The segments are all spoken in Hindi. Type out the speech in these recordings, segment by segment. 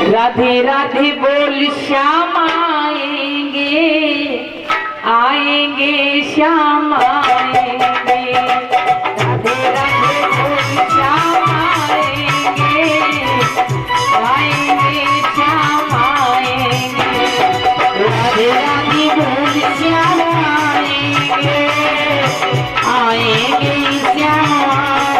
राधे राधे बोल श्याम आएंगे, आएंगे श्याम आएंगे। राधे राधे बोल श्याम आएंगे, आएंगे श्याम आएंगे। राधे राधे बोल श्याम आएंगे, आएंगे श्याम आएंगे।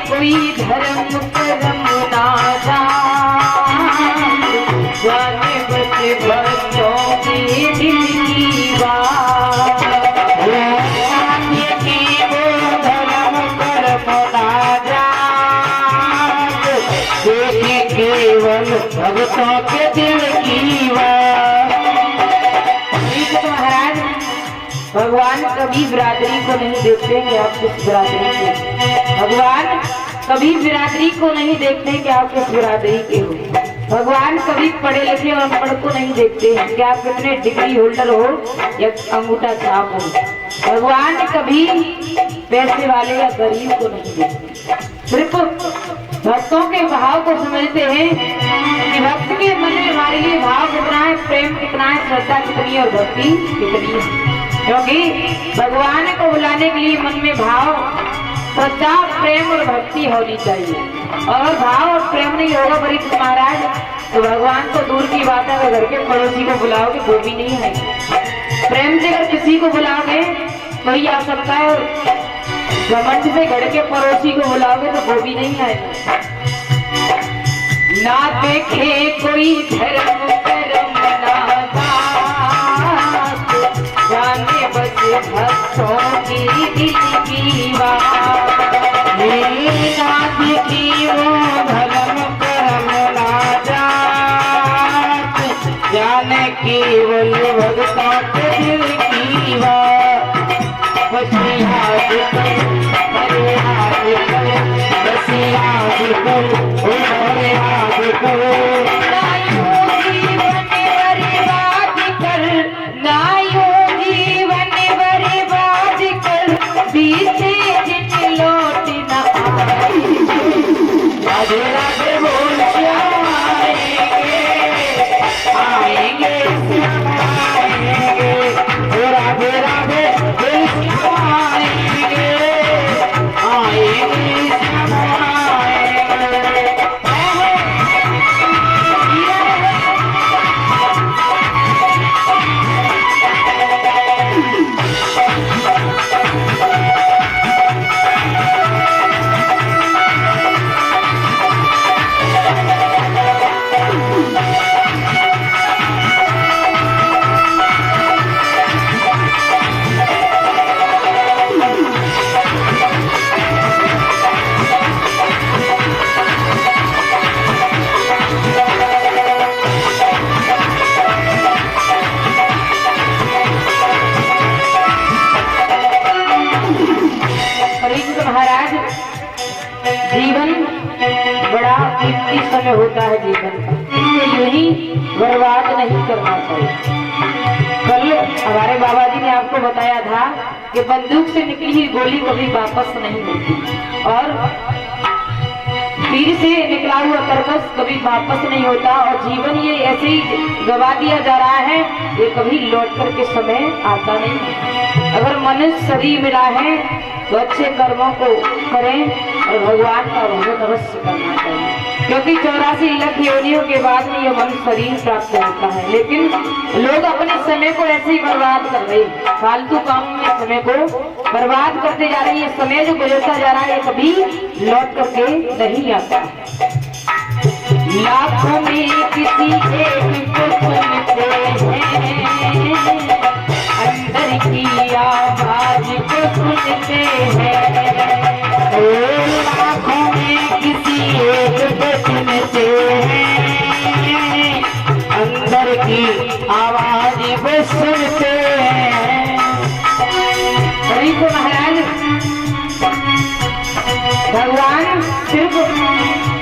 कोई धर्म करम ना जाने बच्चे बच्चों की दिल की बात। कि वो धर्म करम ना जाने केवल भक्तों के दिल की बात। महाराज भगवान कभी बिरादरी को नहीं देखते कि आप किस बिरादरी के। भगवान कभी बिरादरी को नहीं देखते कि आप किस बिरादरी के हो। भगवान कभी पढ़े लिखे और अनपढ़ को नहीं देखते कि आप कितने डिग्री होल्डर हो या अंगूठा छाप हो। भगवान कभी पैसे वाले या गरीब को नहीं देखते, सिर्फ भक्तों के भाव को समझते हैं कि भक्त के मन में हमारे लिए भाव कितना है, प्रेम कितना है, श्रद्धा कितनी है और भक्ति कितनी है। क्योंकि भगवान को बुलाने के लिए मन में भाव, श्रद्धा, प्रेम और भक्ति होनी चाहिए। और भाव और प्रेम नहीं होगा वरिष्ठ महाराज तो भगवान तो दूर की बात है, अगर घर के पड़ोसी को बुलाओगे वो भी नहीं है। प्रेम से अगर किसी को बुलाओगे तो ही आ सकता है, घमंड से घर के पड़ोसी को बुलाओगे तो वो भी नहीं है। ना देखे कोई धर्म करम ना जाने बच्चे भक्तों की दिल की बात। ना देखी वो धर्म करम ना जाने केवल भक्तों के दिल की बात। बस याद कर, अरे याद कर, बस याद कर, अरे याद कर। राधे राधे बोल श्याम आएंगे, आएंगे श्याम आएंगे। राधे राधे बोल श्याम आएंगे, आएंगे श्याम आएंगे। जीवन बड़ा कीमती समय होता है जीवन का, इसे यूं ही बर्बाद करना चाहिए। कल हमारे बाबा जी ने आपको बताया था कि बंदूक से निकली हुई गोली कभी वापस नहीं मिलती और तीर से निकला हुआ कर्कश कभी वापस नहीं होता और जीवन ये ऐसे ही गवा दिया जा रहा है, ये कभी लौट कर के समय आता नहीं। अगर मनुष्य शरीर मिला है तो अच्छे कर्मों को करें और भगवान का भजन अवश्य करना चाहिए, क्योंकि 84 लाख योनियों के बाद में ये मनुष्य शरीर प्राप्त होता है। लेकिन लोग अपने समय को ऐसे ही बर्बाद कर रहे हैं, फालतू कामों में समय को बर्बाद करते जा रहे हैं। ये समय जो गुजरता जा रहा है ये कभी लौट करके नहीं आता। लाखों में किसी एक को सुनते हैं, अंदर की आवाज को सुनते हैं। लाखों में किसी एक को सुनते हैं, अंदर की आवाज को सुनते हैं। महाराज भगवान सिर्फ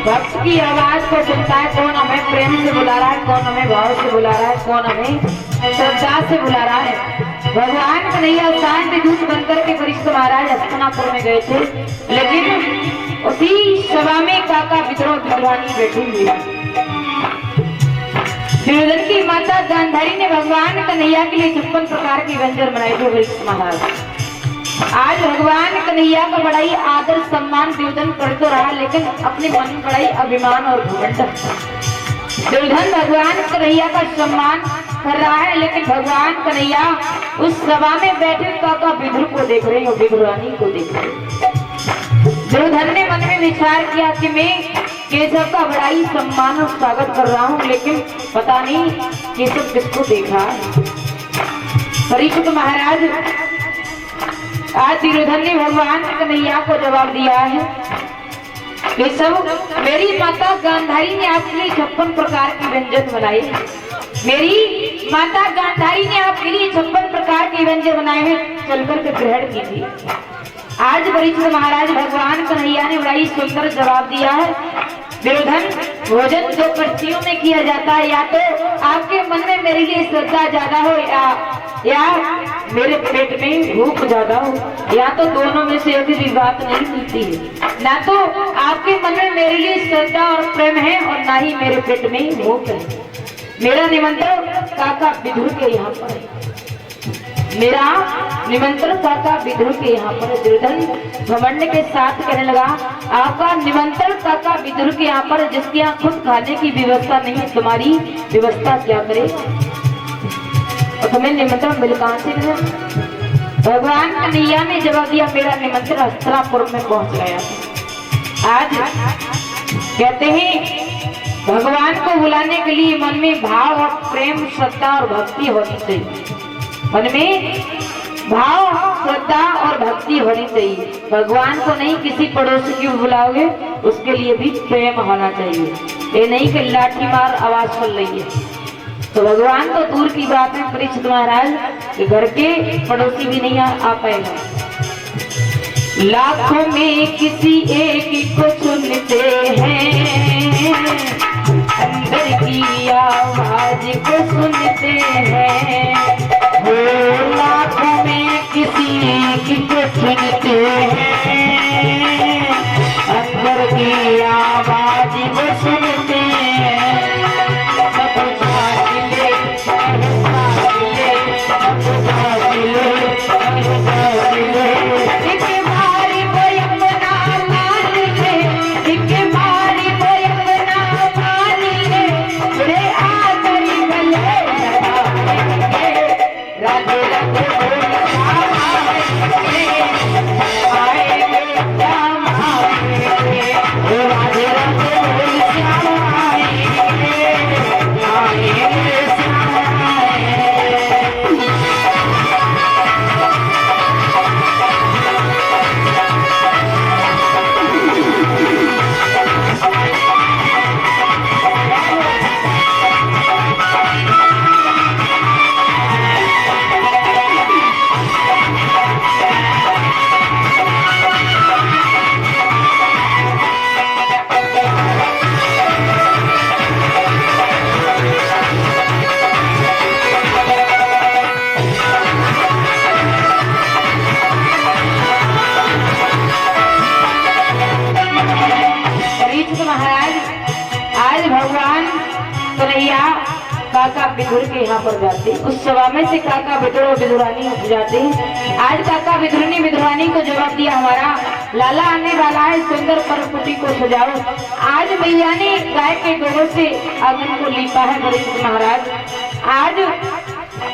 भक्त की आवाज को सुनता है, कौन हमें प्रेम से बुला रहा है, कौन हमें भाव से बुला रहा है, कौन हमें श्रद्धा से बुला रहा है। भगवान कन्हैया शांत दूत बनकर के वरिष्ठ महाराज हस्तिनापुर में गए थे, लेकिन उसी सभा में काका विद्रोह विद्रोहानी बैठी हुई। दुर्योधन की माता गांधारी ने भगवान कन्हैया के लिए 56 प्रकार के व्यंजन बनाए थे वरिष्ठ महाराज। आज भगवान कन्हैया का बड़ा ही आदर सम्मान दुर्योधन कर तो रहा, लेकिन अपने मन में बड़ा ही अभिमान और घमंड। दुर्योधन भगवान कन्हैया का सम्मान कर रहा है, लेकिन भगवान कन्हैया उस सभा में बैठे काका विदुर को देख रहे हैं और विदुरानी को देख रहे हैं। दुर्योधन ने मन में विचार किया कि मैं केशव का बड़ा ही सम्मान और स्वागत कर रहा हूँ, लेकिन पता नहीं केशव किसको देख रहा है। परीक्षित महाराज आज दुर्योधन ने भगवान कन्हैया को जवाब दिया है, केशव मेरी माता गांधारी ने आपके लिए 56 प्रकार के व्यंजन बनाए। मेरी माता गांधारी ने आपके लिए 56 प्रकार के व्यंजन बनाए हैं, चलकर के ग्रहण कीजिए। आज परीक्षित महाराज भगवान कन्हैया ने बड़ा ही सुंदर जवाब दिया है, दुर्योधन भोजन जो कृषियों में किया जाता है, या तो आपके मन में मेरे लिए श्रद्धा ज्यादा हो या मेरे पेट में भूख ज्यादा हो, या तो दोनों में से एक भी बात नहीं मिलती है। ना तो आपके मन में मेरे लिए श्रद्धा और प्रेम है और ना ही मेरे पेट में भूख है। मेरा निमंत्रण काका विदुर के यहाँ पर है, मेरा निमंत्रण काका विदुर के यहाँ पर है। दुर्योधन घमंड के साथ कहने लगा, आपका निमंत्रण काका विदुर के यहाँ पर, जिसके यहाँ खुद खाने की व्यवस्था नहीं है, तुम्हारी व्यवस्था क्या करे और तुम्हें निमंत्रण मिल कहां से है। भगवान कन्हैया ने जवाब दिया, मेरा निमंत्रण हस्तिनापुर में पहुंच गया। आज कहते हैं भगवान को बुलाने के लिए मन में भाव और प्रेम श्रद्धा और भक्ति होनी चाहिए। मन में भाव श्रद्धा और भक्ति होनी चाहिए। भगवान को नहीं किसी पड़ोसी की बुलाओगे, उसके लिए भी प्रेम होना चाहिए। ये नहीं कि लाठी मार आवाज सुन रही है तो भगवान तो दूर की बात है, परीक्षित महाराज के घर के पड़ोसी भी नहीं आ पाएगा। लाखों में किसी एक को सुनते हैं, अंदर की आवाज को सुनते हैं। लाखों में किसी एक को सुनते हैं, अंदर की आवाज को सुनते हैं। कन्हैया काका विदुर के यहाँ पर जाते, उस सभा में से काका विदुर और विदुरानी उठ जाते। आज काका विदुर ने विदुरानी को जवाब दिया, हमारा लाला आने वाला है, सुंदर पर्वकुटी को सजाओ। आज मैया ने गाय के गोबर से आंगन को लीपा है परीक्षित महाराज। आज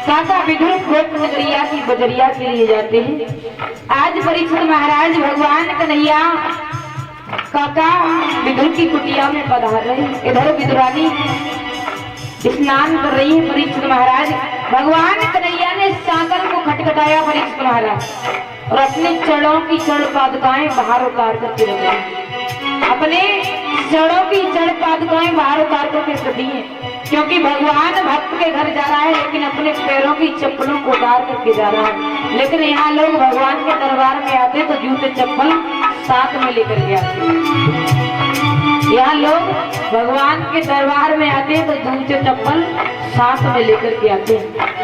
काका विदुर गोप नगरिया की बजरिया के लिए जाते हैं। आज परीक्षित महाराज भगवान कन्हैया काका विदुर की कुटिया में पधार रहे। इधर विदुरानी स्नान कर रही है। परीक्षित महाराज भगवान कन्हैया ने सांकल को खटखटाया परीक्षित महाराज, और अपने चरणों की चरण पादुकाएं बाहर उतार करके रख दी। अपने चरणों की चरण पादुकाएं बाहर उतार करके रख दी है, क्योंकि भगवान भक्त के घर जा रहा है, लेकिन अपने पैरों की चप्पलों को उतार करके जा रहा है। लेकिन यहाँ लोग भगवान के दरबार में आते तो जूते चप्पल साथ में लेकर के आते। यहाँ लोग भगवान के दरबार में आते तो जूते चप्पल साथ में लेकर के आते,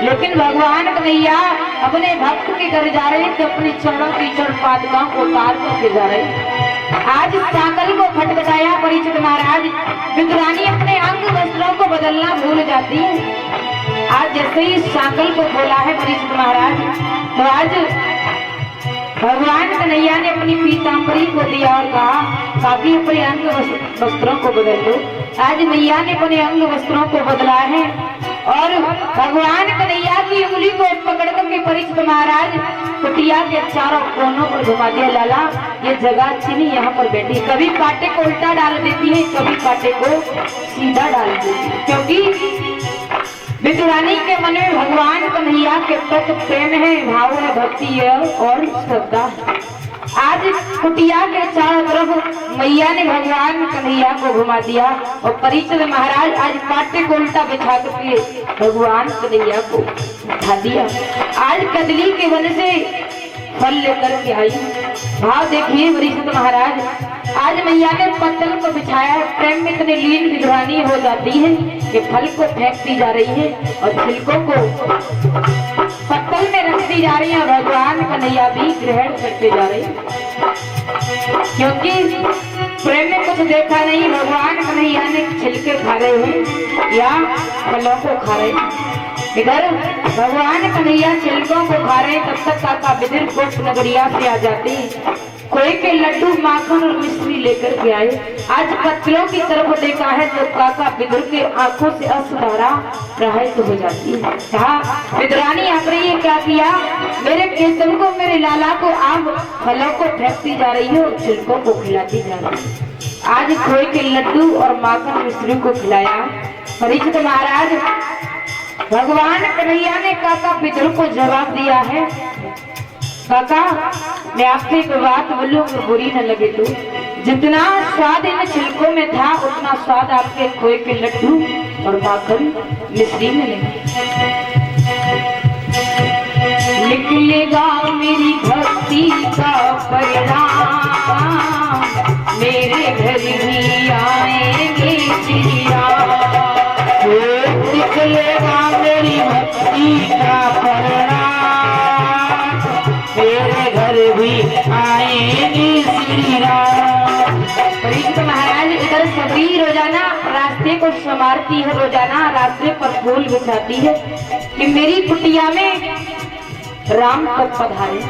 लेकिन भगवान कन्हैया अपने भक्त के घर जा रहे थे, अपने चरणों की चरण पादुकाओं को उतार करके जा रहे। आज सांकल को खटखटाया परीक्षित महाराज। विदुरानी अपने अंग वस्त्रों को बदलना भूल जाती है। आज जैसे ही सांकल को बोला है परीक्षित महाराज, तो आज भगवान कन्हैया ने अपनी पीतांबरी को दिया और कहा, काकी अपने अंग वस्त्रों को बदल दो। आज मैया ने अपने अंग वस्त्रों को बदला है, और भगवान कन्हैया की उंगली को पकड़ करके परीक्षित महाराज कुटिया के चारों कोनों पर घुमा दिया। लाला ये जगह अच्छी नहीं, यहाँ पर बैठी। कभी पाटे को उल्टा डाल देती है, कभी पाटे को सीधा डाल देती है, क्योंकि विदुरानी के मन में भगवान कन्हैया के प्रति प्रेम है, भाव है, भक्ति है और श्रद्धा है। आज कुटिया के चारों तरफ मैया ने भगवान कन्हैया को घुमा दिया, और परीक्षित महाराज आज पाटे को उल्टा बिछा करके भगवान कन्हैया को उठा दिया। आज कदली के वन से फल लेकर के आई। भाव देखिए परीक्षित महाराज, आज मैया ने पत्तल को बिछाया है। प्रेम में इतने लीन विदुरानी हो जाती है कि फल को फेंकती जा रही है और छिलकों को पत्तल में रखती जा रही है, और भगवान कन्हैया भी ग्रहण करते जा रहे हैं, क्योंकि प्रेम में कुछ देखा नहीं। भगवान कन्हैया ने छिलके खा रहे हैं या फलों को खा रहे हैं। इधर भगवान कन्हैया छिलकों को खा रहे हैं, तब तक काका विदुर गोप नगरिया से आ जाते हैं। खोए के लड्डू, माखन और मिश्री लेकर के आए। आज पत्तलों की तरफ देखा है तो काका विदुर के आंखों से अश्रुधारा प्रवाहित हो जाती है। कहा, विदुरानी आप रही है, क्या किया? मेरे केसर को, मेरे लाला को आप फलों को फेंकती जा रही हो, छिलकों को खिलाती जा रही है। आज खोए के लड्डू और माखन मिश्री को खिलाया। परीक्षित महाराज भगवान कन्हैया ने काका विदुर को जवाब दिया है, काका मैं आपसे एक बात बोलूं, अगर बुरी न लगे तो, जितना स्वाद इन छिलकों में था उतना स्वाद आपके खोए के लड्डू और माखन मिश्री में नहीं। निकलेगा मेरी भक्ति का परिणाम, मेरे घर भी आएंगे श्री राम। निकलेगा मेरी भक्ति का परिणाम, मेरे घर भी आएंगे श्री राम। परीक्षित महाराज इधर सबरी रोजाना रास्ते को संवारती है, रोजाना रास्ते पर फूल बिछाती है कि मेरी कुटिया में राम कब पधारे।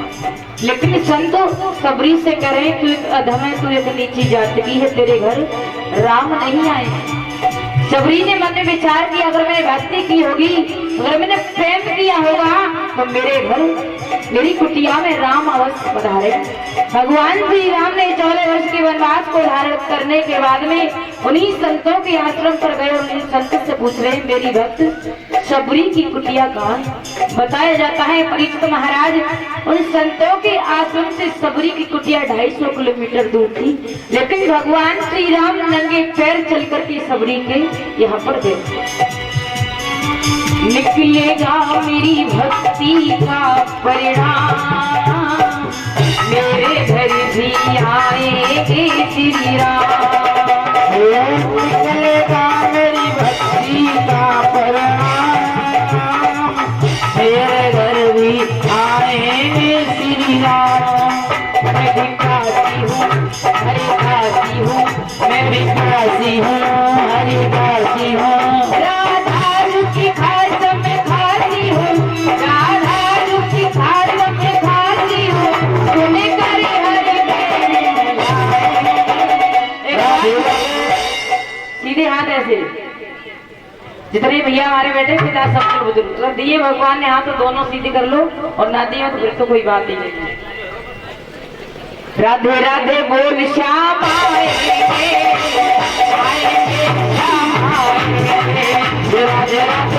लेकिन संतो सबरी से करें, तू एक अधम है, तू एक नीची जाति की है, तेरे घर राम नहीं आए। सबरी ने मन में विचार किया, अगर मैंने भक्ति की होगी, अगर मैंने प्रेम किया होगा, तो मेरे घर, मेरी कुटिया में राम अवश्य पधारे। भगवान श्री राम ने 14 वर्ष के वनवास को धारण करने के बाद में उन्हीं संतों के आश्रम पर गए। उन्हीं संतों से पूछ रहे, मेरी भक्त सबरी की कुटिया कहाँ है? बताया जाता है परीक्षित महाराज, उन संतों के आश्रम से सबरी की कुटिया 250 किलोमीटर दूर थी, लेकिन भगवान श्री राम नंगे पैर चल करके सबरी के यहाँ पर गए। निकलेगा मेरी भक्ति का परिणाम, मेरे घर भी आएंगे श्री राम। निकलेगा मेरी भक्ति का परिणाम, मेरे घर भी आएंगे श्री राम। मैं भिखारी हूँ, हरिदासी हूँ, मैं भिखारी हूँ, हरिदासी हूँ। जितने भैया हमारे बेटे पिता सबसे बुजुर्ग, अगर दिए भगवान ने हाथ तो दोनों सीधे कर लो, और ना दिए तो फिर तो कोई बात ही नहीं। राधे राधे बोल श्याम आएंगे, आएंगे श्याम आएंगे, राधे राधे